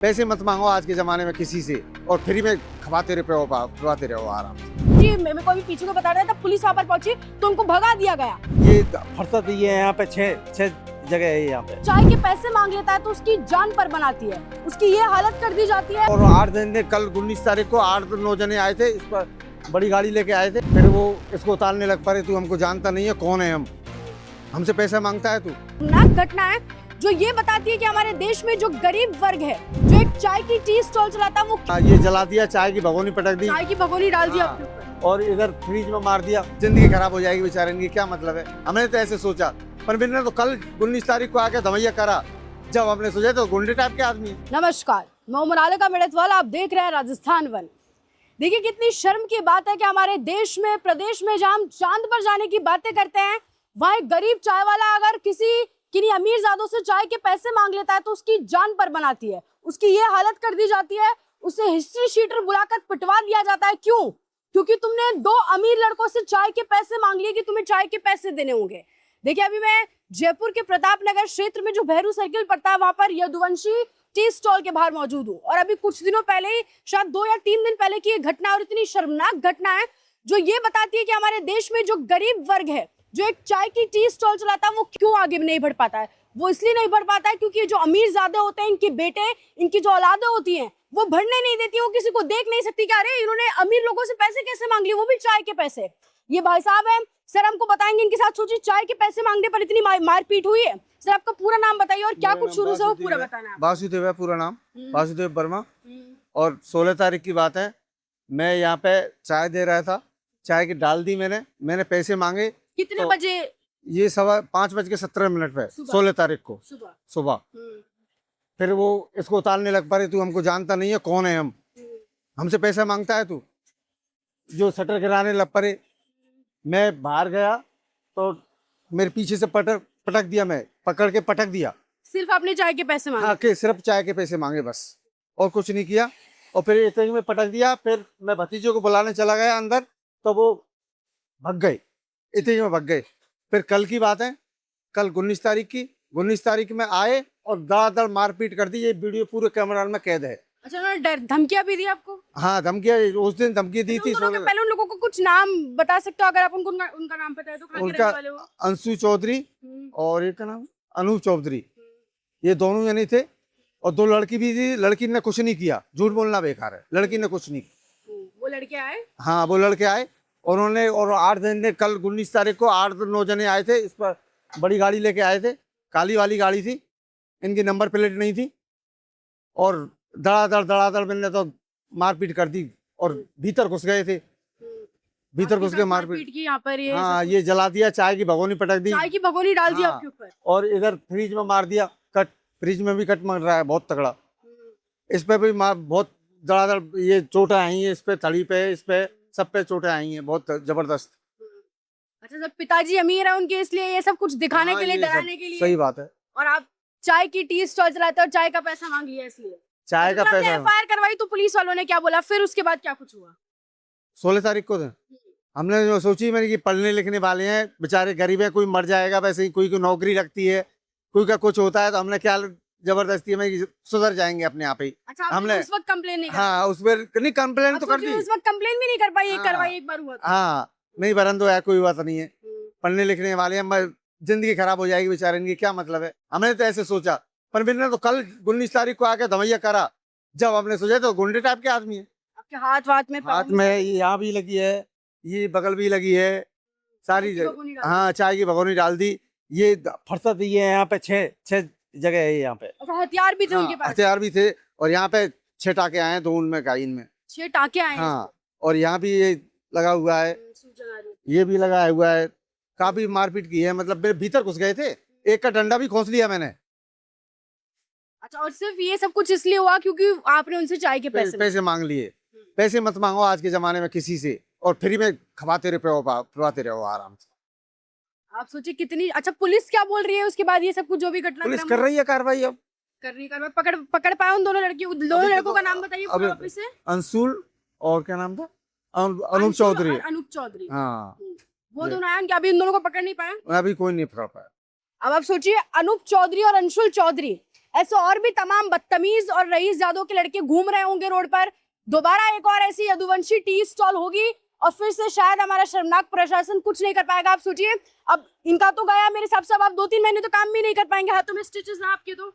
पैसे मत मांगो आज के जमाने में किसी से, और फ्री में खवाते रहो आराम से। जी मेरे को अभी पीछे को बता रहा था, पुलिस वहाँ पर पहुंची तो उनको भगा दिया गया। ये फुर्सत ही है, यहाँ पे छह जगह है यहाँ पे। चाय के पैसे मांग लेता है तो उसकी जान पर बनाती है, उसकी ये हालत कर दी जाती है। और 8 दिन कल 19 तारीख को 8-9 जने आए थे, इस पर बड़ी गाड़ी लेके आए थे। फिर वो इसको उतारने लग पड़े, तू हमको जानता नहीं है, कौन है हम, हमसे पैसा मांगता है तू। खतरनाक घटना है जो ये बताती है कि हमारे देश में जो गरीब वर्ग है, जो एक चाय की टी स्टॉल चलाता है, वो ये जला दिया, चाय की भगोनी पटक दी, चाय की भगोनी डाल दिया हाँ। अपने ऊपर। और इधर फ्रिज में मार दिया। जिंदगी खराब हो जाएगी बेचारे की, क्या मतलब है। हमने तो ऐसे सोचा, पर मैंने तो कल 19 तारीख को आके धमैया करा, जब हमने सोचा तो गुंडे टाइप के आदमी। नमस्कार, मैं उमरालिका मेड़तवाल, आप देख रहे हैं राजस्थान वन। देखिए कितनी शर्म की बात है कि हमारे देश में, प्रदेश में जहाँ हम चांद पर जाने की बातें करते हैं, वहाँ एक गरीब चाय वाला अगर किन्हीं अमीरजादों से चाय के पैसे मांग लेता है तो उसकी जान पर बनाती है, उसकी ये हालत कर दी जाती है, उसे हिस्ट्री शीटर बुलाकर पिटवा दिया जाता है। क्यों? क्योंकि तुमने 2 अमीर लड़कों से चाय के पैसे मांग लिए कि तुम्हें चाय के पैसे देने होंगे। देखिए अभी मैं जयपुर के प्रताप नगर क्षेत्र में जो भैरू सर्किल पड़ता है, वहां पर यदुवंशी टी स्टॉल के बाहर मौजूद हूँ। और अभी कुछ दिनों पहले ही, शायद 2 या 3 दिन पहले की ये घटना, और इतनी शर्मनाक घटना है जो ये बताती है कि हमारे देश में जो गरीब वर्ग है, जो एक चाय की टी स्टॉल चलाता है, वो क्यों आगे नहीं बढ़ पाता है। वो इसलिए नहीं बढ़ पाता है क्योंकि जो अमीर ज़्यादा होते हैं, इनके बेटे, इनकी जो औलादें होती हैं, वो बढ़ने नहीं देती। वो किसी को देख नहीं सकती कि अरे इन्होंने अमीर लोगों से पैसे कैसे मांग लिए, वो भी चाय के पैसे। ये भाई साहब है सर, हमको बताएंगे इनके साथ सोचिए चाय के पैसे मांगने पर इतनी मारपीट हुई है। सर आपका पूरा नाम बताइए और क्या कुछ शुरू से हो पूरा बताना है। वासुदेव है पूरा नाम, वासुदेव वर्मा। और 16 तारीख की बात है, मैं यहाँ पे चाय दे रहा था, चाय की डाल दी मैंने पैसे मांगे। कितने बजे? ये 5:17 पे 16 तारीख को सुबह। फिर वो इसको उतारने लग पड़े, तू हमको जानता नहीं है, कौन है हम, हमसे पैसा मांगता है तू। जो शटर गिराने लग पड़े, मैं बाहर गया तो मेरे पीछे से पटक दिया, मैं पकड़ के पटक दिया। सिर्फ आपने चाय के पैसे मांगे? हाँ, कि सिर्फ चाय के पैसे मांगे बस, और कुछ नहीं किया। और फिर इतने ही में पटक दिया। फिर मैं भतीजों को बुलाने चला गया अंदर, तो वो भग गए, इतने ही में भग गए। फिर कल की बात है, कल 19 तारीख में आए और दाड़ मारपीट कर दी। ये वीडियो पूरे कैमरा में कैद है। अच्छा, उन्होंने धमकियां भी दी आपको? हाँ, धमकियां उस दिन धमकी दी थी। पहले उन लोगों को कुछ नाम बता सकते हो अगर आप उनको उनका नाम पता है तो? उनका अंशु चौधरी और एक का नाम अनूप चौधरी, ये दोनों जने थे। और 2 लड़की भी थी, लड़की ने कुछ नहीं किया, झूठ बोलना बेकार है, लड़की ने कुछ नहीं किया। वो लड़के आए? हाँ, वो लड़के आए। उन्होंने और 8 दिन कल 19 तारीख को 8-9 जने आए थे, इस पर बड़ी गाड़ी लेके आए थे, काली वाली गाड़ी थी, इनकी नंबर प्लेट नहीं थी। और धड़ाधड़ मैंने तो मारपीट कर दी और भीतर घुस गए थे, भीतर घुस के मारपीट की। यहाँ पर ये हाँ, ये जला दिया, चाय की भगोनी पटक दी, चाय की भगोनी डाल दी आपके ऊपर। और इधर फ्रिज में मार दिया कट, फ्रिज में भी कट मार रहा है बहुत तगड़ा। इस पे भी बहुत धड़ाधड़ ये चोटें आई हैं, इस पे थड़ी पे, इस पे सब पे चोटें आई हैं बहुत जबरदस्त। अच्छा सर, पिताजी अमीर है उनके, इसलिए ये सब कुछ दिखाने के लिए, डराने के लिए? सही बात है। और आप चाय की टी स्टॉल चलाते हो, चाय का पैसा मांग लिया इसलिए? चाय का पैसा। एफआईआर करवाई तो पुलिस वालों ने क्या बोला, फिर उसके बाद क्या कुछ हुआ? 16 तारीख को हमने जो सोची मैंने कि पढ़ने लिखने वाले हैं, बेचारे गरीब है, कोई मर जाएगा वैसे ही, कोई को नौकरी लगती है, कोई का कुछ होता है, तो हमने क्या जबरदस्ती में सुधर जाएंगे अपने आप ही। अच्छा, हमने उस वक्त कंप्लेन नहीं? हाँ, उस पर नहीं कंप्लेन तो कर दी, उस वक्त कंप्लेन भी नहीं कर पाई? करवाई एक बार हुआ था। हाँ, नहीं बरन तो है, कोई बात नहीं है, पढ़ने लिखने वाले हैं, जिंदगी खराब हो जाएगी बेचारे की, क्या मतलब है। हमने तो ऐसे सोचा, पर मैंने तो कल 19 तारीख को आके धमैया करा, जब हमने सोचा तो गुंडे टाइप के आदमी है। आपके हाथ में यहाँ भी लगी है, ये बगल भी लगी है, सारी जगह। हाँ, चाय की भगोनी डाल दी। ये फुर्सत ही है, यहाँ पे 6 जगह है यहाँ पे। हथियार भी थे उनके पास? हथियार भी थे, और यहाँ पे 6 टाके आए हैं, 2 उनमें का इनमें 6 टाके आए हैं। हाँ, और यहाँ भी ये लगा हुआ है, ये भी लगा हुआ है। काफी मारपीट की है, मतलब मेरे भीतर घुस गए थे, एक का डंडा भी खोस लिया मैंने। अच्छा, और सिर्फ ये सब कुछ इसलिए हुआ क्योंकि आपने उनसे चाय के पैसे मांग लिए। पैसे मत मांगो आज के जमाने में किसी से, और फ्री में खवाते रहो आराम से। आप सोचिए कितनी। अच्छा, पुलिस क्या बोल रही है उसके बाद, ये सब कुछ जो भी घटना? पुलिस कर रही है कार्रवाई, अब कर रही है। पकड़ पाए उन दोनों लड़कों का नाम बताइए वापस से। अंशुल और क्या नाम था, अनूप चौधरी। अनूप चौधरी, हाँ, वो दोनों आए, क्या अभी उन दोनों को पकड़ नहीं पाए? अभी कोई नहीं पकड़ पाया। अब आप सोचिए, अनूप चौधरी और अंशुल चौधरी, ऐसे और भी तमाम बदतमीज और रईस जादों के लड़के घूम रहे होंगे रोड पर। दोबारा एक और ऐसी यदुवंशी टी स्टॉल होगी और फिर से शायद हमारा शर्मनाक प्रशासन कुछ नहीं कर पाएगा। आप सोचिए, अब इनका तो गया मेरे हिसाब से, अब आप 2-3 महीने तो काम भी नहीं कर पाएंगे, हाथों में स्टिचेस ना आपके तो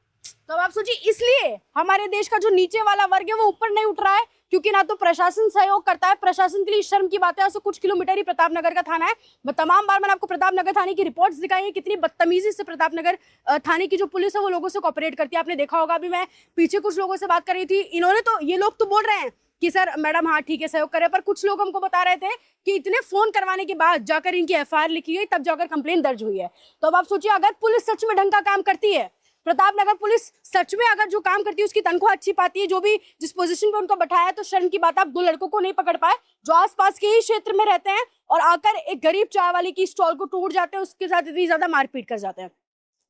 अब आप सोचिए, इसलिए हमारे देश का जो नीचे वाला वर्ग है वो ऊपर नहीं उठ रहा है, क्योंकि ना तो प्रशासन सहयोग करता है। प्रशासन के लिए शर्म की बात है, ऐसे कुछ किलोमीटर ही प्रतापनगर का थाना है। मैं तमाम बार मैंने आपको प्रतापनगर थाने की रिपोर्ट्स दिखाई है, कितनी बदतमीजी से प्रतापनगर थाने की जो पुलिस है वो लोगों से कोऑपरेट करती है। आपने देखा होगा, अभी मैं पीछे कुछ लोगों से बात कर रही थी, इन्होंने तो, ये लोग तो बोल रहे हैं कि सर मैडम हाँ ठीक है सहयोग करें, पर कुछ लोग हमको बता रहे थे कि इतने फोन करवाने के बाद जाकर इनकी एफआईआर लिखी गई, तब जाकर कंप्लेन दर्ज हुई है। तो अब आप सोचिए, अगर पुलिस सच में ढंग का काम करती है, प्रतापनगर पुलिस सच में अगर जो काम करती है उसकी तनख्वाह अच्छी पाती है, जो भी जिस पोजीशन पे उनको बैठाया है, तो शर्म की बात, आप 2 लड़कों को नहीं पकड़ पाए जो आसपास के ही क्षेत्र में रहते हैं और आकर एक गरीब चाय वाले की स्टॉल को तोड़ जाते हैं, उसके साथ इतनी ज्यादा मारपीट कर जाते हैं।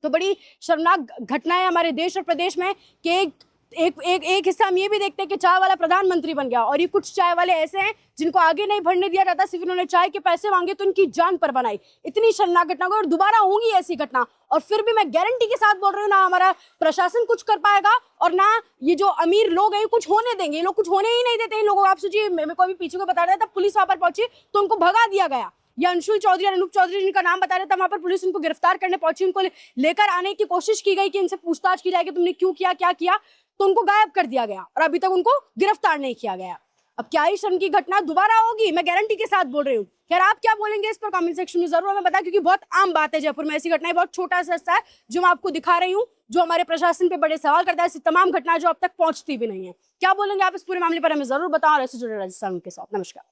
तो बड़ी शर्मनाक घटना है हमारे देश और प्रदेश में कि एक हिस्सा हम ये भी देखते हैं कि चाय वाला प्रधानमंत्री बन गया, और ये कुछ चाय वाले ऐसे हैं जिनको आगे नहीं बढ़ने दिया जाता, सिर्फ इन्होंने चाय के पैसे मांगे तो इनकी जान पर बनाई। इतनी शर्मनाक घटना और दोबारा होंगी ऐसी घटना, और फिर भी मैं गारंटी के साथ बोल रही हूँ, ना हमारा प्रशासन कुछ कर पाएगा और ना ये जो अमीर लोग हैं कुछ होने देंगे। ये लोग कुछ होने ही नहीं देते इन लोगों को। आप सोचिए, मेरे को अभी पीछे को बता रहा था, पुलिस वहां पर पहुंची तो उनको भगा दिया गया। ये अंशुल चौधरी और अनूप चौधरी जिनका नाम बता रहे थे, वहां पर पुलिस उनको गिरफ्तार करने पहुंची, उनको लेकर आने की कोशिश की गई कि इनसे पूछताछ की जाएगी, तुमने क्यों किया, क्या किया, तो उनको गायब कर दिया गया और अभी तक उनको गिरफ्तार नहीं किया गया। अब क्या ही शर्म की घटना दोबारा होगी, मैं गारंटी के साथ बोल रही हूँ। खैर, आप क्या बोलेंगे इस पर कमेंट सेक्शन में जरूर हमें बताएं, क्योंकि बहुत आम बात है जयपुर में ऐसी घटनाएं, बहुत छोटा सा हिस्सा है जो मैं आपको दिखा रही हूँ, जो हमारे प्रशासन पे बड़े सवाल करता है। ऐसी तमाम घटनाएं जो अब तक पहुंचती भी नहीं है। क्या बोलेंगे आप इस पूरे मामले पर, हमें जरूर बताओ। और ऐसे जुड़े राजस्थान के साथ नमस्कार।